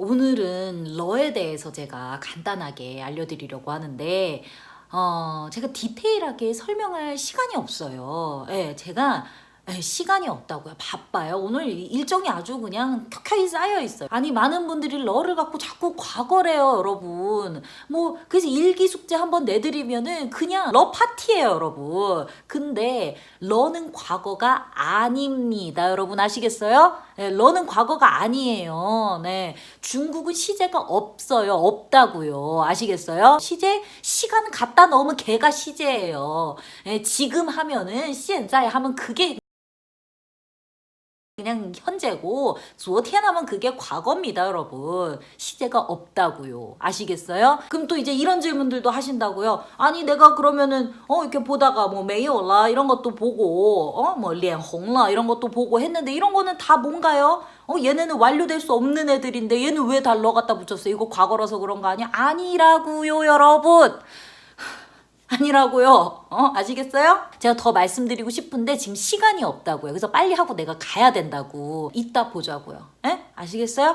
오늘은 러에 대해서 제가 간단하게 알려드리려고 하는데, 제가 디테일하게 설명할 시간이 없어요. 예, 제가 시간이 없다고요. 바빠요. 오늘 일정이 아주 그냥 켜켜이 쌓여 있어요. 아니, 많은 분들이 러를 갖고 자꾸 과거래요, 여러분. 그래서 일기 숙제 한번 내드리면은 그냥 러 파티예요, 여러분. 근데 러는 과거가 아닙니다, 여러분. 아시겠어요? 네, 러는 과거가 아니에요. 네. 중국은 시제가 없어요. 없다고요. 아시겠어요? 시간 갖다 넣으면 걔가 시제예요. 네, 지금 하면은 现在 하면 그게 그냥 현재고 昨天 하면 그게 과거입니다, 여러분. 시제가 없다고요. 아시겠어요? 그럼 또 이제 이런 질문들도 하신다고요. 아니, 내가 그러면은 이렇게 보다가没有了 이런 것도 보고脸红了 이런 것도 보고 했는데 이런 거는 다 뭔가요? 얘네는 완료될 수 없는 애들인데 얘는 왜 다 러 갖다 붙였어? 이거 과거라서 그런 거 아니야? 아니라고요, 여러분. 아니라고요. 아시겠어요? 제가 더 말씀드리고 싶은데 지금 시간이 없다고요. 그래서 빨리 하고 내가 가야 된다고. 이따 보자고요. 에? 아시겠어요?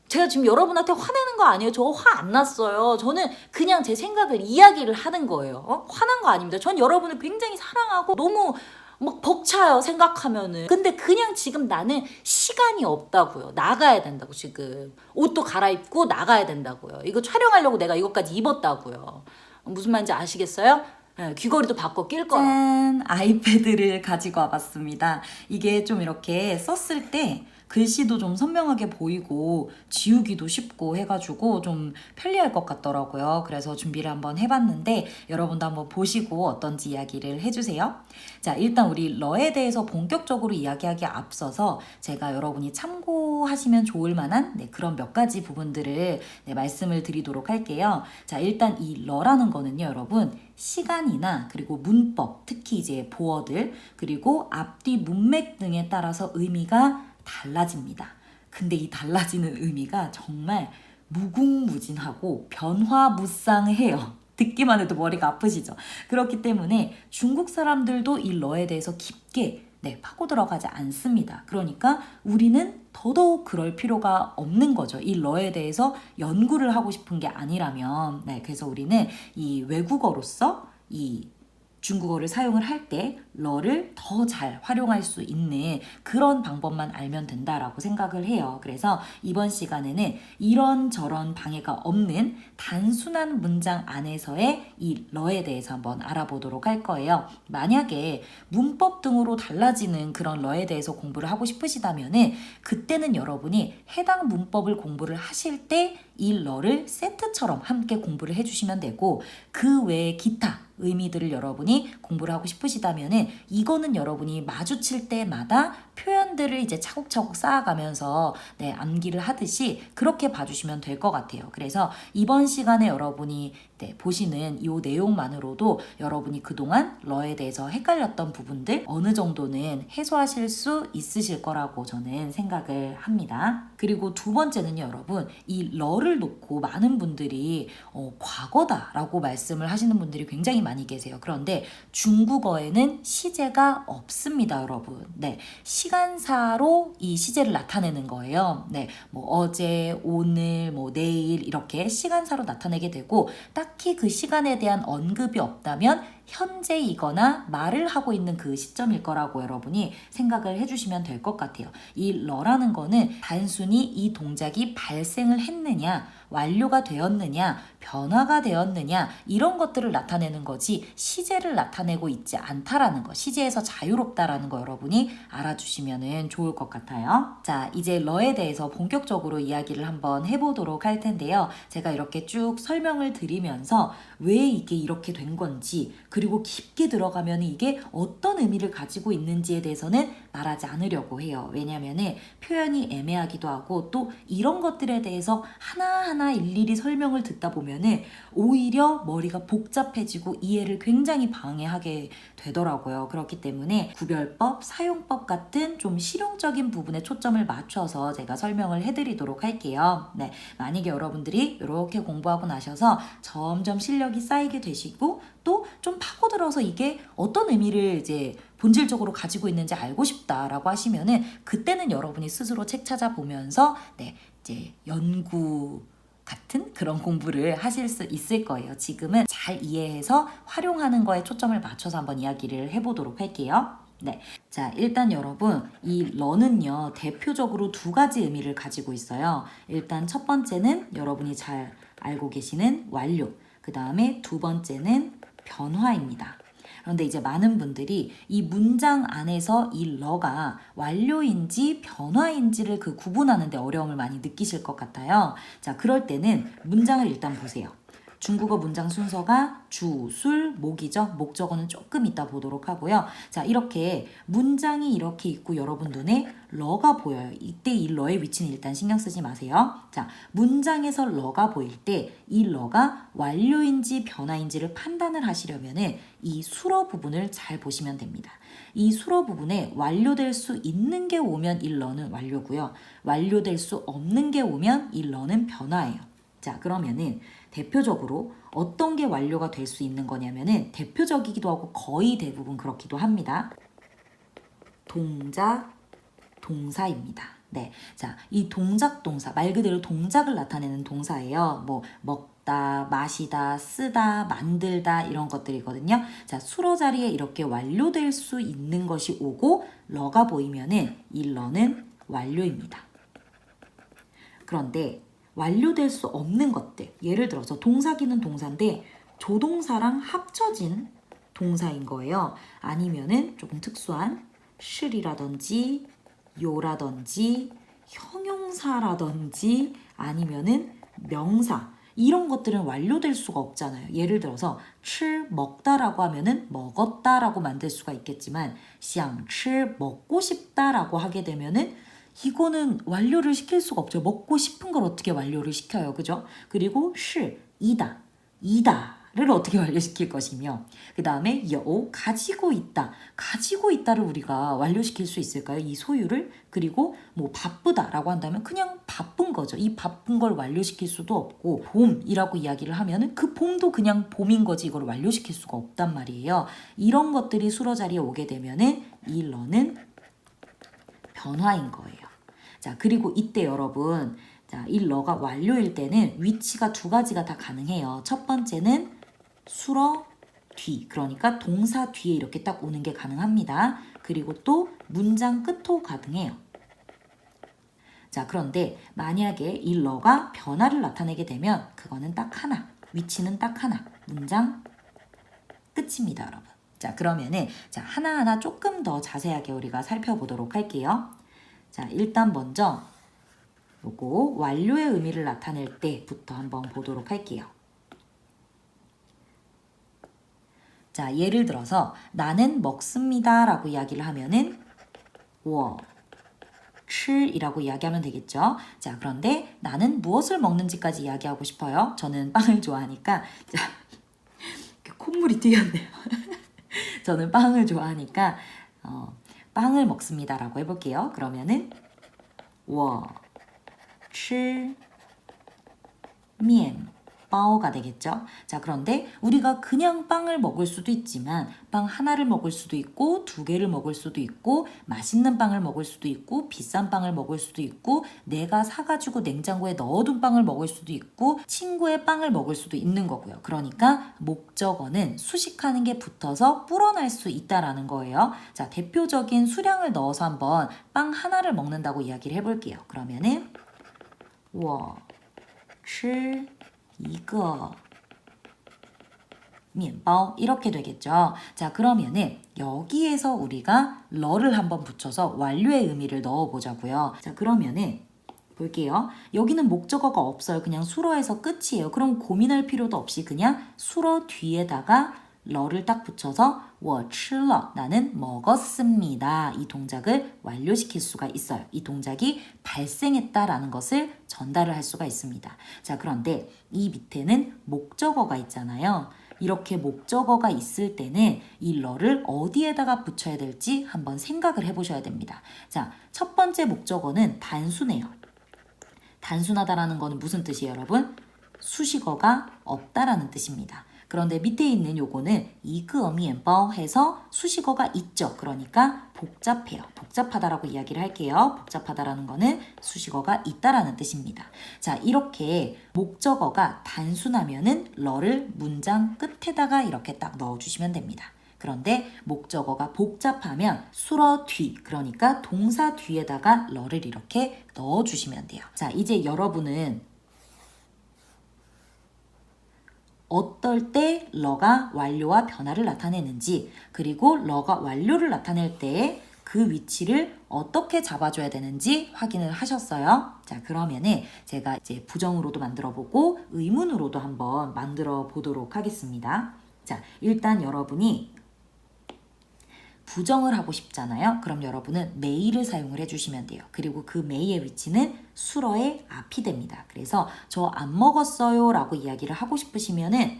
제가 지금 여러분한테 화내는 거 아니에요. 저 화 안 났어요. 저는 그냥 제 생각을 이야기를 하는 거예요. 화난 거 아닙니다. 전 여러분을 굉장히 사랑하고 너무 막 벅차요, 생각하면은. 근데 그냥 지금 나는 시간이 없다고요. 나가야 된다고, 지금. 옷도 갈아입고 나가야 된다고요. 이거 촬영하려고 내가 이것까지 입었다고요. 무슨 말인지 아시겠어요? 네, 귀걸이도 바꿔 낄 거라. 짠! 아이패드를 가지고 와봤습니다. 이게 좀 이렇게 썼을 때 글씨도 좀 선명하게 보이고 지우기도 쉽고 해가지고 좀 편리할 것 같더라고요. 그래서 준비를 한번 해봤는데 여러분도 한번 보시고 어떤지 이야기를 해주세요. 자, 일단 우리 러에 대해서 본격적으로 이야기하기에 앞서서 제가 여러분이 참고하시면 좋을 만한 그런 몇 가지 부분들을 말씀을 드리도록 할게요. 자, 일단 이 러라는 거는요, 여러분. 시간이나 그리고 문법, 특히 이제 보어들, 그리고 앞뒤 문맥 등에 따라서 의미가 달라집니다. 근데 이 달라지는 의미가 정말 무궁무진하고 변화무쌍해요. 듣기만 해도 머리가 아프시죠? 그렇기 때문에 중국 사람들도 이 러에 대해서 깊게 파고 들어가지 않습니다. 그러니까 우리는 더더욱 그럴 필요가 없는 거죠. 이 러에 대해서 연구를 하고 싶은 게 아니라면. 그래서 우리는 이 외국어로서 이 중국어를 사용을 할 때 러를 더 잘 활용할 수 있는 그런 방법만 알면 된다라고 생각을 해요. 그래서 이번 시간에는 이런저런 방해가 없는 단순한 문장 안에서의 이 러에 대해서 한번 알아보도록 할 거예요. 만약에 문법 등으로 달라지는 그런 러에 대해서 공부를 하고 싶으시다면은 그때는 여러분이 해당 문법을 공부를 하실 때 이 러를 세트처럼 함께 공부를 해주시면 되고, 그 외에 기타 의미들을 여러분이 공부를 하고 싶으시다면은 이거는 여러분이 마주칠 때마다 표현들을 이제 차곡차곡 쌓아가면서 암기를 하듯이 그렇게 봐주시면 될 것 같아요. 그래서 이번 시간에 여러분이 보시는 이 내용만으로도 여러분이 그동안 러에 대해서 헷갈렸던 부분들 어느 정도는 해소하실 수 있으실 거라고 저는 생각을 합니다. 그리고 두 번째는요, 여러분, 이 러를 놓고 많은 분들이 과거다라고 말씀을 하시는 분들이 굉장히 많이 계세요. 그런데 중국어에는 시제가 없습니다, 여러분. 시간사로 이 시제를 나타내는 거예요. 어제, 오늘, 내일 이렇게 시간사로 나타내게 되고, 딱히 그 시간에 대한 언급이 없다면 현재이거나 말을 하고 있는 그 시점일 거라고 여러분이 생각을 해주시면 될 것 같아요. 이 러라는 거는 단순히 이 동작이 발생을 했느냐, 완료가 되었느냐, 변화가 되었느냐 이런 것들을 나타내는 거지 시제를 나타내고 있지 않다라는 거, 시제에서 자유롭다라는 거 여러분이 알아주시면 좋을 것 같아요. 자, 이제 러에 대해서 본격적으로 이야기를 한번 해보도록 할 텐데요. 제가 이렇게 쭉 설명을 드리면서 왜 이게 이렇게 된 건지, 그리고 깊게 들어가면 이게 어떤 의미를 가지고 있는지에 대해서는 말하지 않으려고 해요. 왜냐하면 표현이 애매하기도 하고 또 이런 것들에 대해서 하나하나 일일이 설명을 듣다 보면은 오히려 머리가 복잡해지고 이해를 굉장히 방해하게 되더라고요. 그렇기 때문에 구별법, 사용법 같은 좀 실용적인 부분에 초점을 맞춰서 제가 설명을 해드리도록 할게요. 만약에 여러분들이 이렇게 공부하고 나셔서 점점 실력이 쌓이게 되시고 또 좀 파고들어서 이게 어떤 의미를 이제 본질적으로 가지고 있는지 알고 싶다라고 하시면은 그때는 여러분이 스스로 책 찾아보면서 이제 연구 같은 그런 공부를 하실 수 있을 거예요. 지금은 잘 이해해서 활용하는 거에 초점을 맞춰서 한번 이야기를 해보도록 할게요. 네. 자, 일단 여러분, 이 러는요, 대표적으로 두 가지 의미를 가지고 있어요. 일단 첫 번째는 여러분이 잘 알고 계시는 완료. 그 다음에 두 번째는 변화입니다. 그런데 이제 많은 분들이 이 문장 안에서 이 러가 완료인지 변화인지를 그 구분하는데 어려움을 많이 느끼실 것 같아요. 자, 그럴 때는 문장을 일단 보세요. 중국어 문장 순서가 주, 술, 목이죠. 목적어는 조금 이따 보도록 하고요. 자, 이렇게 문장이 이렇게 있고 여러분 눈에 러가 보여요. 이때 이 러의 위치는 일단 신경 쓰지 마세요. 자, 문장에서 러가 보일 때 이 러가 완료인지 변화인지를 판단을 하시려면은 이 수러 부분을 잘 보시면 됩니다. 이 수러 부분에 완료될 수 있는 게 오면 이 러는 완료고요. 완료될 수 없는 게 오면 이 러는 변화예요. 자, 그러면은 대표적으로 어떤 게 완료가 될 수 있는 거냐면은 대표적이기도 하고 거의 대부분 그렇기도 합니다. 동작, 동사입니다. 네. 자, 이 동작, 동사, 말 그대로 동작을 나타내는 동사예요. 뭐, 먹다, 마시다, 쓰다, 만들다, 이런 것들이거든요. 자, 수러 자리에 이렇게 완료될 수 있는 것이 오고, 러가 보이면은 이 러는 완료입니다. 그런데, 완료될 수 없는 것들, 예를 들어서 동사기는 동사인데 조동사랑 합쳐진 동사인 거예요. 아니면은 조금 특수한 실이라든지 요라든지 형용사라든지 아니면은 명사, 이런 것들은 완료될 수가 없잖아요. 예를 들어서 吃 먹다라고 하면은 먹었다라고 만들 수가 있겠지만 想吃 먹고 싶다라고 하게 되면은 이거는 완료를 시킬 수가 없죠. 먹고 싶은 걸 어떻게 완료를 시켜요. 그죠? 그리고 是 이다. 이다를 어떻게 완료시킬 것이며 그 다음에 요 가지고 있다. 가지고 있다를 우리가 완료시킬 수 있을까요? 이 소유를. 그리고 뭐 바쁘다라고 한다면 그냥 바쁜 거죠. 이 바쁜 걸 완료시킬 수도 없고 봄이라고 이야기를 하면은 그 봄도 그냥 봄인 거지 이걸 완료시킬 수가 없단 말이에요. 이런 것들이 수러 자리에 오게 되면은 이 러는 변화인 거예요. 자, 그리고 이때 여러분, 자, 이 러가 완료일 때는 위치가 두 가지가 다 가능해요. 첫 번째는 수러 뒤, 그러니까 동사 뒤에 이렇게 딱 오는 게 가능합니다. 그리고 또 문장 끝도 가능해요. 자, 그런데 만약에 이 러가 변화를 나타내게 되면 그거는 딱 하나, 위치는 딱 하나, 문장 끝입니다, 여러분. 자, 그러면은 자, 하나하나 조금 더 자세하게 우리가 살펴보도록 할게요. 자, 일단 먼저 요거 완료의 의미를 나타낼 때부터 한번 보도록 할게요. 자, 예를 들어서 나는 먹습니다 라고 이야기를 하면은 我吃이라고 이야기하면 되겠죠. 자, 그런데 나는 무엇을 먹는지까지 이야기하고 싶어요. 저는 빵을 좋아하니까 자, 콧물이 튀었네요. 저는 빵을 좋아하니까 빵을 먹습니다라고 해볼게요. 그러면은 我吃面包가 되겠죠. 자, 그런데 우리가 그냥 빵을 먹을 수도 있지만 빵 하나를 먹을 수도 있고 두 개를 먹을 수도 있고 맛있는 빵을 먹을 수도 있고 비싼 빵을 먹을 수도 있고 내가 사가지고 냉장고에 넣어둔 빵을 먹을 수도 있고 친구의 빵을 먹을 수도 있는 거고요. 그러니까 목적어는 수식하는 게 붙어서 불어날 수 있다라는 거예요. 자, 대표적인 수량을 넣어서 한번 빵 하나를 먹는다고 이야기를 해볼게요. 그러면은 我吃一个面包 이렇게 되겠죠. 자, 그러면은 여기에서 우리가 러를 한번 붙여서 완료의 의미를 넣어보자고요. 자, 그러면은 볼게요. 여기는 목적어가 없어요. 그냥 수러에서 끝이에요. 그럼 고민할 필요도 없이 그냥 수러 뒤에다가 러를 딱 붙여서 我吃了 나는 먹었습니다. 이 동작을 완료시킬 수가 있어요. 이 동작이 발생했다라는 것을 전달을 할 수가 있습니다. 자, 그런데 이 밑에는 목적어가 있잖아요. 이렇게 목적어가 있을 때는 이 러를 어디에다가 붙여야 될지 한번 생각을 해보셔야 됩니다. 자, 첫 번째 목적어는 단순해요. 단순하다라는 거는 무슨 뜻이에요, 여러분? 수식어가 없다라는 뜻입니다. 그런데 밑에 있는 요거는 一个面包 해서 수식어가 있죠. 그러니까 복잡해요. 복잡하다라고 이야기를 할게요. 복잡하다라는 거는 수식어가 있다라는 뜻입니다. 자, 이렇게 목적어가 단순하면은 러를 문장 끝에다가 이렇게 딱 넣어주시면 됩니다. 그런데 목적어가 복잡하면 수어 뒤, 그러니까 동사 뒤에다가 러를 이렇게 넣어주시면 돼요. 자, 이제 여러분은 어떨 때 러가 완료와 변화를 나타내는지, 그리고 러가 완료를 나타낼 때 그 위치를 어떻게 잡아줘야 되는지 확인을 하셨어요? 자, 그러면은 제가 이제 부정으로도 만들어 보고 의문으로도 한번 만들어 보도록 하겠습니다. 자, 일단 여러분이 부정을 하고 싶잖아요. 그럼 여러분은 메이를 사용을 해주시면 돼요. 그리고 그 메이의 위치는 수러의 앞이 됩니다. 그래서 저 안 먹었어요 라고 이야기를 하고 싶으시면은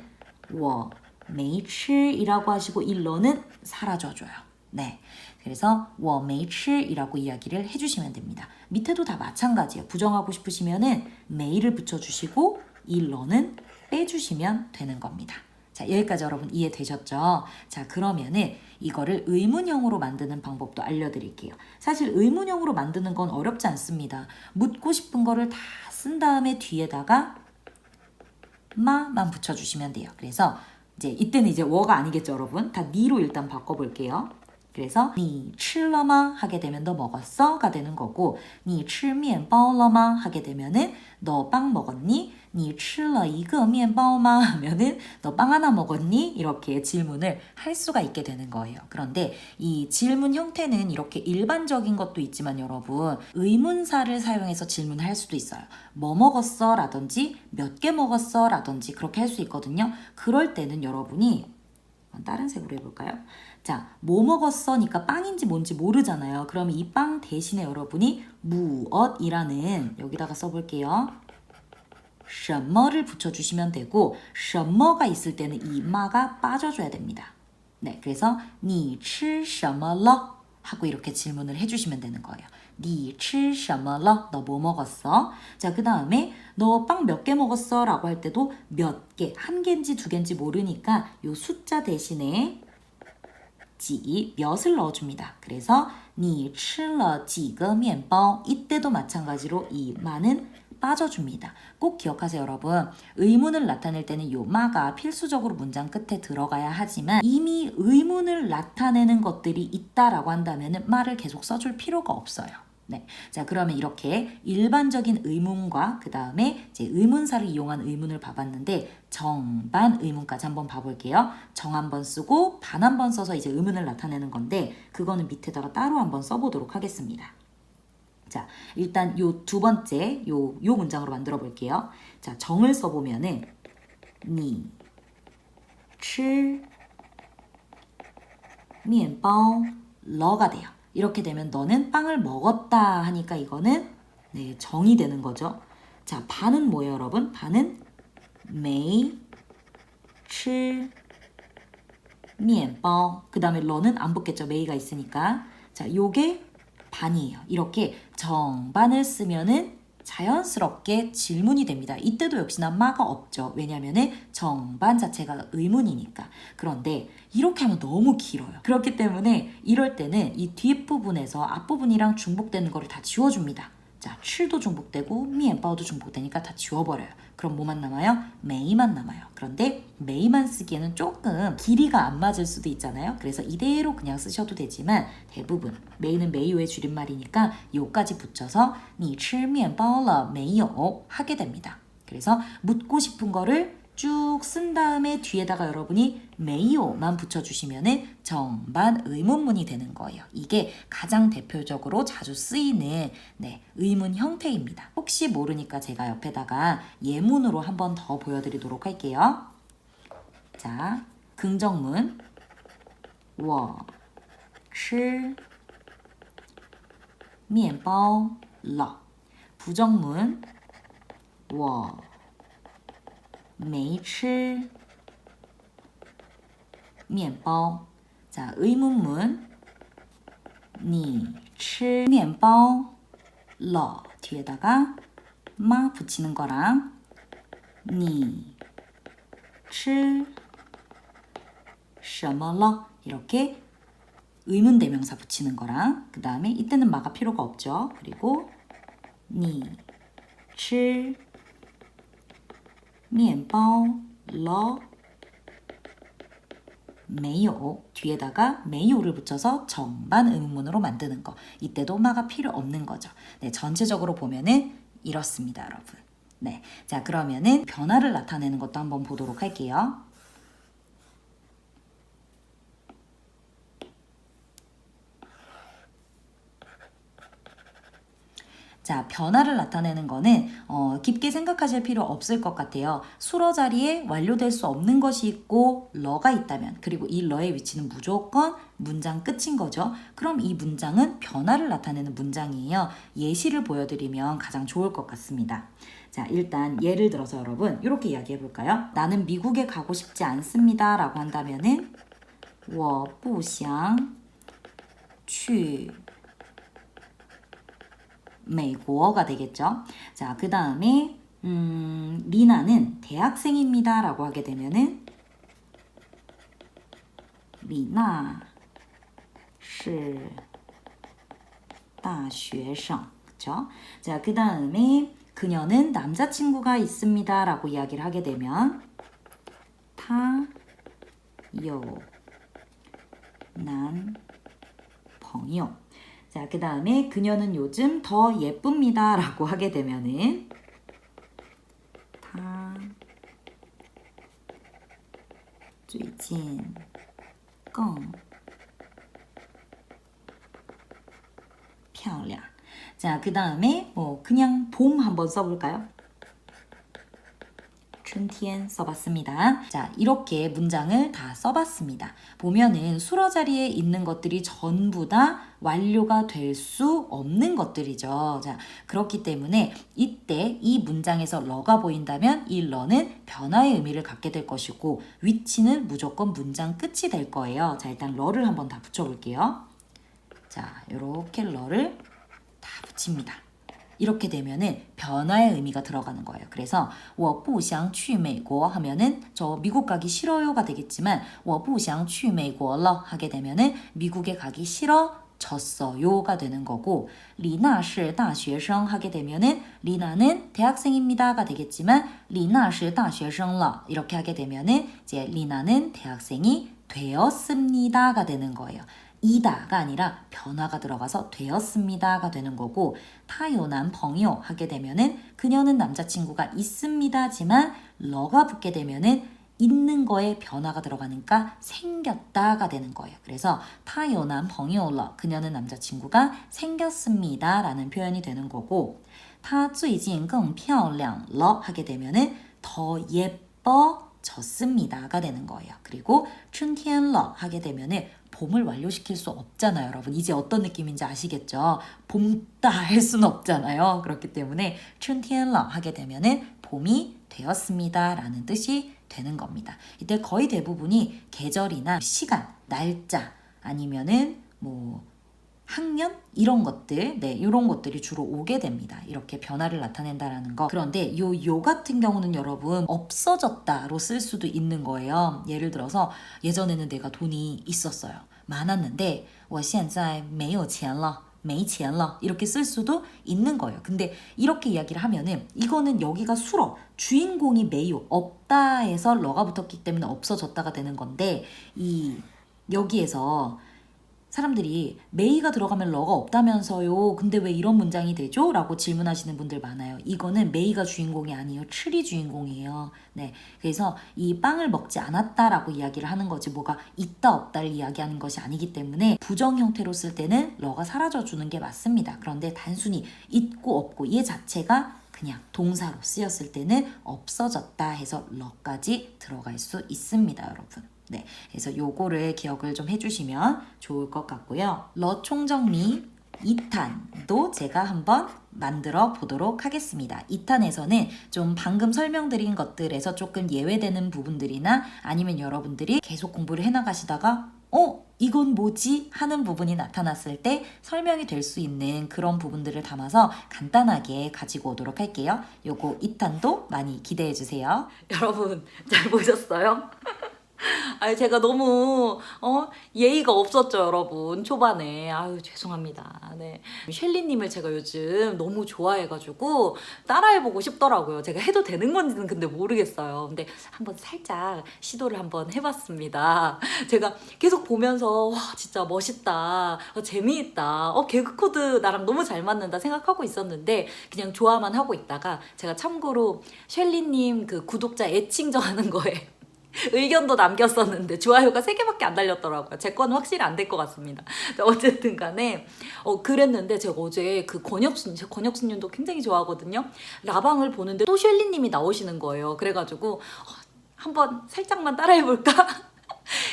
我没吃 이라고 하시고 이 러는 사라져줘요. 네, 그래서 我没吃 이라고 이야기를 해주시면 됩니다. 밑에도 다 마찬가지예요. 부정하고 싶으시면은 메이를 붙여주시고 이 러는 빼주시면 되는 겁니다. 자, 여기까지 여러분 이해되셨죠? 자, 그러면은 이거를 의문형으로 만드는 방법도 알려드릴게요. 사실 의문형으로 만드는 건 어렵지 않습니다. 묻고 싶은 거를 다 쓴 다음에 뒤에다가 마만 붙여주시면 돼요. 그래서 이제 이때는 이제 워가 아니겠죠, 여러분? 다 니로 일단 바꿔볼게요. 그래서 你吃了吗 하게 되면 너 먹었어? 가 되는 거고 你吃面包了吗 하게 되면은 너 빵 먹었니? 你吃了一个面包吗 하면은 너 빵 하나 먹었니? 이렇게 질문을 할 수가 있게 되는 거예요. 그런데 이 질문 형태는 이렇게 일반적인 것도 있지만 여러분 의문사를 사용해서 질문할 수도 있어요. 뭐 먹었어? 라든지 몇 개 먹었어? 라든지 그렇게 할 수 있거든요. 그럴 때는 여러분이 다른 색으로 해볼까요? 자, 뭐 먹었어니까 빵인지 뭔지 모르잖아요. 그럼 이 빵 대신에 여러분이 무엇이라는 여기다가 써볼게요. 什么를 붙여주시면 되고 什么가 있을 때는 이 마가 빠져줘야 됩니다. 네, 그래서 你吃什么了? 하고 이렇게 질문을 해주시면 되는 거예요. 你吃什么了? 너 뭐 먹었어? 자, 그 다음에 너 빵 몇 개 먹었어? 라고 할 때도 몇 개, 한 개인지 두 개인지 모르니까 요 숫자 대신에 몇을 넣어줍니다. 그래서 你吃了几个面包? 이때도 마찬가지로 이 마는 빠져줍니다. 꼭 기억하세요, 여러분. 의문을 나타낼 때는 요 마가 필수적으로 문장 끝에 들어가야 하지만 이미 의문을 나타내는 것들이 있다라고 한다면 마를 계속 써줄 필요가 없어요. 네, 자, 그러면 이렇게 일반적인 의문과 그 다음에 이제 의문사를 이용한 의문을 봐봤는데 정반 의문까지 한번 봐볼게요. 정 한번 쓰고 반 한번 써서 이제 의문을 나타내는 건데 그거는 밑에다가 따로 한번 써보도록 하겠습니다. 자, 일단 요 두 번째 요 문장으로 만들어 볼게요. 자, 정을 써보면은 你吃面包了가 돼요. 이렇게 되면 너는 빵을 먹었다 하니까 이거는 네, 정이 되는 거죠. 자, 반은 뭐예요, 여러분? 반은 没吃面包. 그 다음에 러는 안 붙겠죠. 메이가 있으니까. 자, 요게 반이에요. 이렇게 정반을 쓰면은 자연스럽게 질문이 됩니다. 이때도 역시나 마가 없죠. 왜냐면은 정반 자체가 의문이니까. 그런데 이렇게 하면 너무 길어요. 그렇기 때문에 이럴 때는 이 뒷부분에서 앞부분이랑 중복되는 거를 다 지워줍니다. 자, 吃도 중복되고 面包도 중복되니까 다 지워버려요. 그럼 뭐만 남아요? 메이만 남아요. 그런데 메이만 쓰기에는 조금 길이가 안 맞을 수도 있잖아요. 그래서 이대로 그냥 쓰셔도 되지만 대부분 메이는 메이오의 줄임말이니까 요까지 붙여서 你吃面包了没有 하게 됩니다. 그래서 묻고 싶은 거를 쭉 쓴 다음에 뒤에다가 여러분이 메이오만 붙여주시면은 정반 의문문이 되는 거예요. 이게 가장 대표적으로 자주 쓰이는 네, 의문 형태입니다. 혹시 모르니까 제가 옆에다가 예문으로 한 번 더 보여드리도록 할게요. 자, 긍정문 我吃面包了 부정문 我没吃面包 자, 의문문 你吃面包了 뒤에다가 마 붙이는 거랑 你吃什么了 이렇게 의문 대명사 붙이는 거랑 그 다음에 이때는 마가 필요가 없죠. 그리고 你吃面包了没有 뒤에다가 没有를 붙여서 정반 의문문으로 만드는 거. 이때도 마가 필요 없는 거죠. 네, 전체적으로 보면은 이렇습니다, 여러분. 네, 자 그러면은 변화를 나타내는 것도 한번 보도록 할게요. 자, 변화를 나타내는 거는 깊게 생각하실 필요 없을 것 같아요. 수러 자리에 완료될 수 없는 것이 있고 러가 있다면 그리고 이 러의 위치는 무조건 문장 끝인 거죠. 그럼 이 문장은 변화를 나타내는 문장이에요. 예시를 보여드리면 가장 좋을 것 같습니다. 자, 일단 예를 들어서 여러분 이렇게 이야기해 볼까요? 나는 미국에 가고 싶지 않습니다 라고 한다면은 我不想去美国가 되겠죠. 자, 그 다음에 리나는 대학생입니다 라고 하게 되면은 李娜是大学生 그쵸? 자, 그 다음에 그녀는 남자친구가 있습니다 라고 이야기를 하게 되면 她有男朋友 자, 그 다음에 그녀는 요즘 더 예쁩니다 라고 하게 되면은 她最近更漂亮 자, 그 다음에 그냥 봄 한번 써볼까요? 春天 써봤습니다. 자, 이렇게 문장을 다 써봤습니다. 보면은 수러 자리에 있는 것들이 전부 다 완료가 될 수 없는 것들이죠. 자, 그렇기 때문에 이때 이 문장에서 러가 보인다면 이 러는 변화의 의미를 갖게 될 것이고 위치는 무조건 문장 끝이 될 거예요. 자, 일단 러를 한번 다 붙여볼게요. 자, 이렇게 러를 다 붙입니다. 이렇게 되면은 변화의 의미가 들어가는 거예요. 그래서 我不想去美国 하면은 저 미국 가기 싫어요가 되겠지만 我不想去美国了 하게 되면은 미국에 가기 싫어졌어요가 되는 거고 李娜是大学生 하게 되면은 리나는 대학생입니다가 되겠지만 李娜是大学生了 이렇게 하게 되면은 이제 리나는 대학생이 되었습니다가 되는 거예요. 이다가 아니라 변화가 들어가서 되었습니다가 되는 거고 他有男朋友 하게 되면은 그녀는 남자친구가 있습니다지만 러가 붙게 되면은 있는 거에 변화가 들어가니까 생겼다가 되는 거예요. 그래서 他有男朋友了 그녀는 남자친구가 생겼습니다 라는 표현이 되는 거고 她最近更漂亮了 하게 되면은 더 예뻐졌습니다가 되는 거예요. 그리고 春天了 하게 되면은 봄을 완료시킬 수 없잖아요, 여러분. 이제 어떤 느낌인지 아시겠죠? 봄다 할 수는 없잖아요. 그렇기 때문에 春天了 하게 되면은 봄이 되었습니다 라는 뜻이 되는 겁니다. 이때 거의 대부분이 계절이나 시간, 날짜 아니면은 뭐 학년 이런 것들, 네, 이런 것들이 주로 오게 됩니다. 이렇게 변화를 나타낸다라는 거. 그런데 요 같은 경우는 여러분 없어졌다로 쓸 수도 있는 거예요. 예를 들어서 예전에는 내가 돈이 있었어요. 많았는데 我现在没有钱了没钱了 이렇게 쓸 수도 있는 거예요. 근데 이렇게 이야기를 하면은 이거는 여기가 수러 주인공이 메요 없다에서 러가 붙었기 때문에 없어졌다가 되는 건데 이 여기에서 사람들이 메이가 들어가면 러가 없다면서요. 근데 왜 이런 문장이 되죠? 라고 질문하시는 분들 많아요. 이거는 메이가 주인공이 아니에요. 출이 주인공이에요. 네, 그래서 이 빵을 먹지 않았다라고 이야기를 하는 거지 뭐가 있다 없다를 이야기하는 것이 아니기 때문에 부정 형태로 쓸 때는 러가 사라져주는 게 맞습니다. 그런데 단순히 있고 없고 얘 자체가 그냥 동사로 쓰였을 때는 없어졌다 해서 러까지 들어갈 수 있습니다, 여러분. 네, 그래서 요거를 기억을 좀 해주시면 좋을 것 같고요. 러 총정리 2탄도 제가 한번 만들어 보도록 하겠습니다. 2탄에서는 좀 방금 설명드린 것들에서 조금 예외되는 부분들이나 아니면 여러분들이 계속 공부를 해나가시다가 이건 뭐지? 하는 부분이 나타났을 때 설명이 될 수 있는 그런 부분들을 담아서 간단하게 가지고 오도록 할게요. 요거 2탄도 많이 기대해 주세요. 여러분 잘 보셨어요? 아니 제가 너무 예의가 없었죠 여러분 초반에. 아유 죄송합니다. 네. 셸리님을 제가 요즘 너무 좋아해가지고 따라해보고 싶더라고요. 제가 해도 되는 건지는 근데 모르겠어요. 근데 한번 살짝 시도를 한번 해봤습니다. 제가 계속 보면서 와 진짜 멋있다, 재미있다, 개그 코드 나랑 너무 잘 맞는다 생각하고 있었는데 그냥 좋아만 하고 있다가 제가 참고로 셸리님 그 구독자 애칭 정하는 거에 의견도 남겼었는데 좋아요가 3개밖에 안 달렸더라고요. 제 건 확실히 안 될 것 같습니다. 어쨌든 간에 그랬는데 제가 어제 그 권혁수님도 굉장히 좋아하거든요. 라방을 보는데 또 셸리님이 나오시는 거예요. 그래가지고 한번 살짝만 따라해볼까?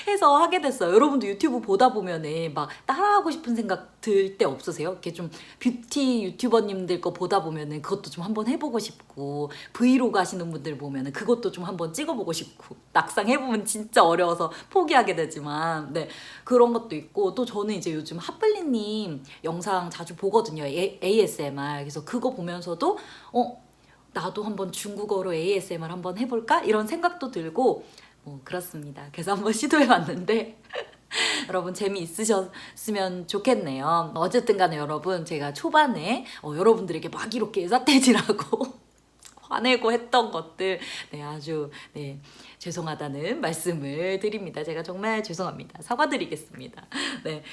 해서 하게 됐어요. 여러분도 유튜브 보다 보면은 막 따라하고 싶은 생각 들 때 없으세요? 이렇게 좀 뷰티 유튜버님들 거 보다 보면은 그것도 좀 한번 해보고 싶고 브이로그 하시는 분들 보면은 그것도 좀 한번 찍어보고 싶고 막상 해보면 진짜 어려워서 포기하게 되지만 네 그런 것도 있고 또 저는 이제 요즘 핫블리님 영상 자주 보거든요. ASMR. 그래서 그거 보면서도 나도 한번 중국어로 ASMR 한번 해볼까? 이런 생각도 들고 그렇습니다. 그래서 한번 시도해봤는데 여러분 재미있으셨으면 좋겠네요. 어쨌든 간에 여러분 제가 초반에 여러분들에게 막 이렇게 사태질하고 화내고 했던 것들 아주 죄송하다는 말씀을 드립니다. 제가 정말 죄송합니다. 사과드리겠습니다.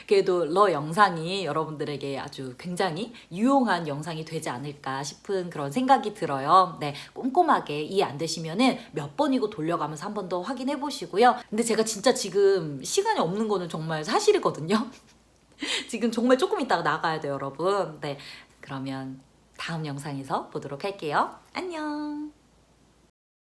그래도 러 영상이 여러분들에게 아주 굉장히 유용한 영상이 되지 않을까 싶은 그런 생각이 들어요. 꼼꼼하게 이해 안 되시면은 몇 번이고 돌려가면서 한 번 더 확인해 보시고요. 근데 제가 진짜 지금 시간이 없는 거는 정말 사실이거든요. 지금 정말 조금 있다가 나가야 돼요, 여러분. 그러면 다음 영상에서 보도록 할게요. 안녕.